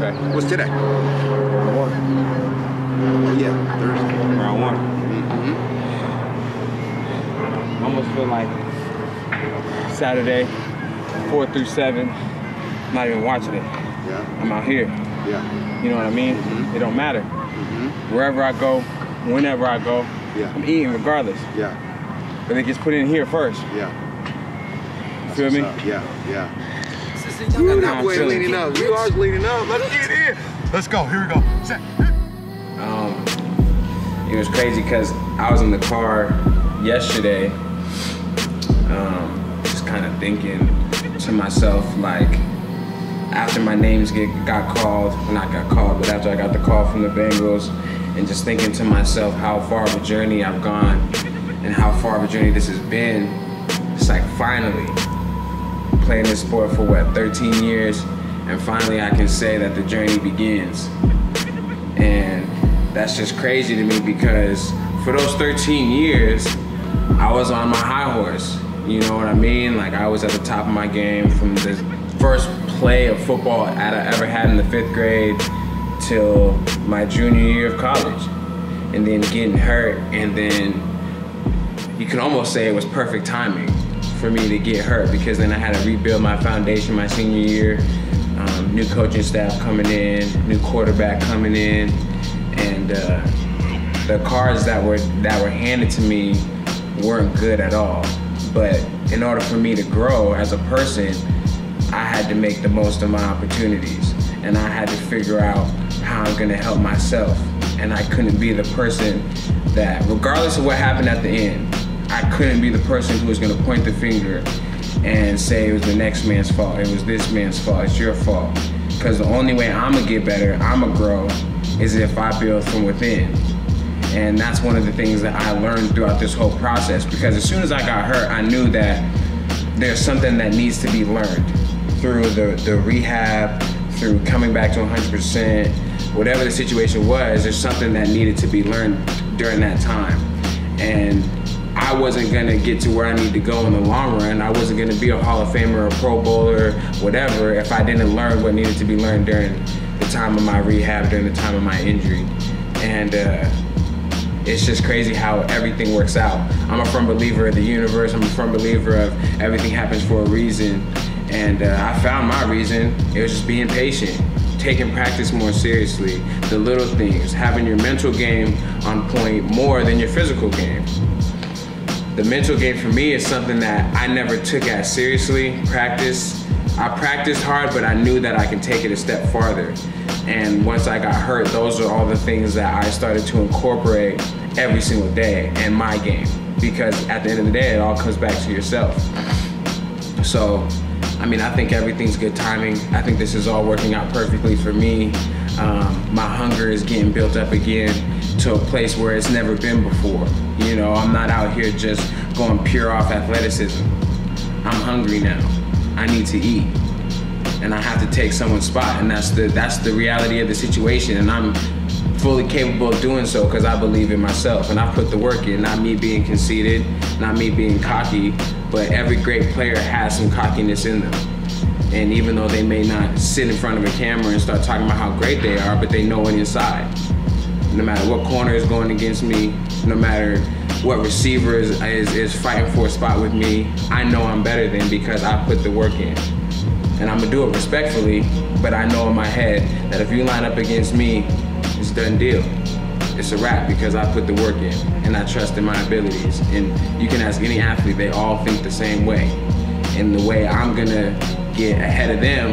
Okay. What's today? Round 1. Oh, yeah, Thursday. Round 1. Mm-hmm. I almost feel like Saturday, 4 through 7, I'm not even watching it. Yeah. I'm out here. Yeah. You know what I mean? Mm-hmm. It don't matter. Mm-hmm. Wherever I go, whenever I go, yeah. I'm eating regardless. Yeah. But it gets put in here first. Yeah. You feel me? Yeah, yeah. That boy leaning up. You are leaning up. Let's get in. Let's go. Here we go. Set. It was crazy because I was in the car yesterday, just kind of thinking to myself, like, after my names got called, well, not got called, but after I got the call from the Bengals, and just thinking to myself how far of a journey I've gone and how far of a journey this has been. It's like finally playing this sport for what, 13 years, and finally I can say that the journey begins. And that's just crazy to me because for those 13 years, I was on my high horse. You know what I mean? Like, I was at the top of my game from the first play of football I ever had in the 5th grade till my junior year of college. And then getting hurt, and then you can almost say it was perfect timing for me to get hurt because then I had to rebuild my foundation my senior year. New coaching staff coming in, new quarterback coming in, and the cards that were handed to me weren't good at all. But in order for me to grow as a person, I had to make the most of my opportunities, and I had to figure out how I'm gonna help myself. And I couldn't be the person that, regardless of what happened at the end, I couldn't be the person who was gonna point the finger and say it was the next man's fault, it was this man's fault, it's your fault. Because the only way I'm gonna get better, I'm gonna grow, is if I build from within. And that's one of the things that I learned throughout this whole process, because as soon as I got hurt, I knew that there's something that needs to be learned through the rehab, through coming back to 100%, whatever the situation was, there's something that needed to be learned during that time. And I wasn't gonna get to where I need to go in the long run. I wasn't gonna be a Hall of Famer, a Pro Bowler, whatever, if I didn't learn what needed to be learned during the time of my rehab, during the time of my injury. And it's just crazy how everything works out. I'm a firm believer of the universe. I'm a firm believer of everything happens for a reason. And I found my reason. It was just being patient, taking practice more seriously, the little things, having your mental game on point more than your physical game. The mental game for me is something that I never took as seriously. I practiced hard, but I knew that I could take it a step farther. And once I got hurt, those are all the things that I started to incorporate every single day in my game. Because at the end of the day, it all comes back to yourself. So, I mean, I think everything's good timing. I think this is all working out perfectly for me. My hunger is getting built up again to a place where it's never been before. You know, I'm not out here just going pure off athleticism. I'm hungry now. I need to eat. And I have to take someone's spot, and that's the reality of the situation. And I'm fully capable of doing so because I believe in myself and I put the work in, not me being conceited, not me being cocky, but every great player has some cockiness in them. And even though they may not sit in front of a camera and start talking about how great they are, but they know it inside. No matter what corner is going against me, no matter what receiver is fighting for a spot with me, I know I'm better than because I put the work in. And I'm gonna do it respectfully, but I know in my head that if you line up against me, it's a done deal. It's a wrap because I put the work in and I trust in my abilities. And you can ask any athlete, they all think the same way. And the way I'm gonna get ahead of them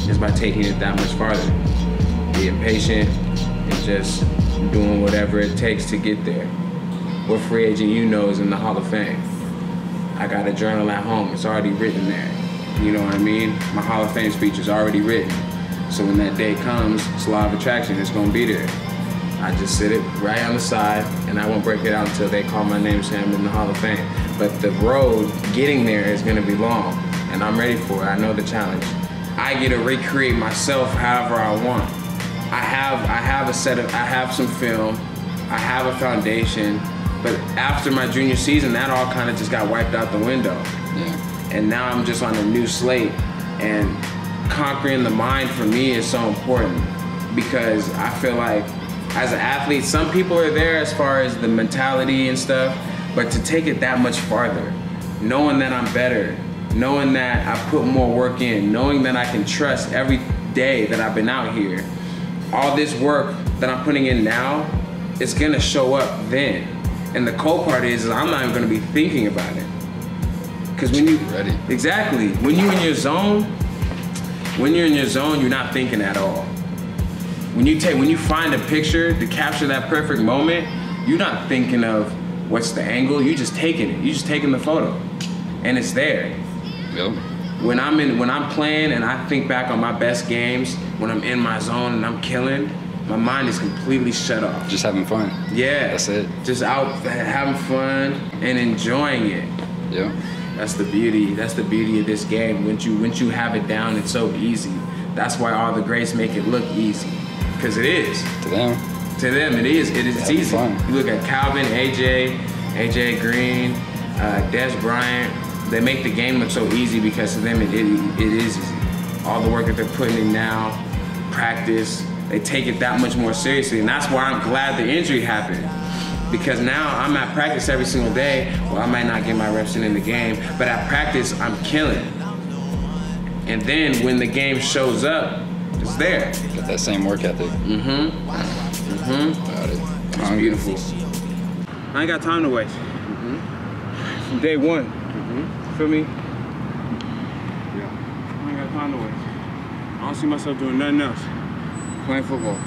is by taking it that much farther. Being patient and just doing whatever it takes to get there. What free agent you know is in the Hall of Fame. I got a journal at home, it's already written there. You know what I mean? My Hall of Fame speech is already written. So when that day comes, it's law of attraction, it's gonna be there. I just sit it right on the side and I won't break it out until they call my name saying I'm in the Hall of Fame. But the road getting there is gonna be long and I'm ready for it, I know the challenge. I get to recreate myself however I want. I have some film, I have a foundation, but after my junior season, that all kind of just got wiped out the window. Yeah. And now I'm just on a new slate, and conquering the mind for me is so important, because I feel like as an athlete, some people are there as far as the mentality and stuff, but to take it that much farther, knowing that I'm better, knowing that I put more work in, knowing that I can trust every day that I've been out here, all this work that I'm putting in now, it's gonna show up then. And the cool part is I'm not even gonna be thinking about it. Because when you, ready. Exactly, when you're in your zone, you're not thinking at all. When you find a picture to capture that perfect moment, you're not thinking of what's the angle, you're just taking it. You're just taking the photo, and it's there. Yep. When I'm playing and I think back on my best games, when I'm in my zone and I'm killing, my mind is completely shut off. Just having fun. Yeah. That's it. Just out having fun and enjoying it. Yeah. That's the beauty. That's the beauty of this game. Once you have it down, it's so easy. That's why all the greats make it look easy, because it is. To them. To them, it is. It's easy. Fun. You look at Calvin, AJ Green, Des Bryant. They make the game look so easy because to them it is easy. All the work that they're putting in now, practice, they take it that much more seriously, and that's why I'm glad the injury happened. Because now I'm at practice every single day. Well, I might not get my reps in the game, but at practice I'm killing. And then when the game shows up, it's there. Got that same work ethic. Got it. It's beautiful. I ain't got time to waste. From day one. Feel me? Yeah. I ain't got time to waste. I don't see myself doing nothing else. Playing football.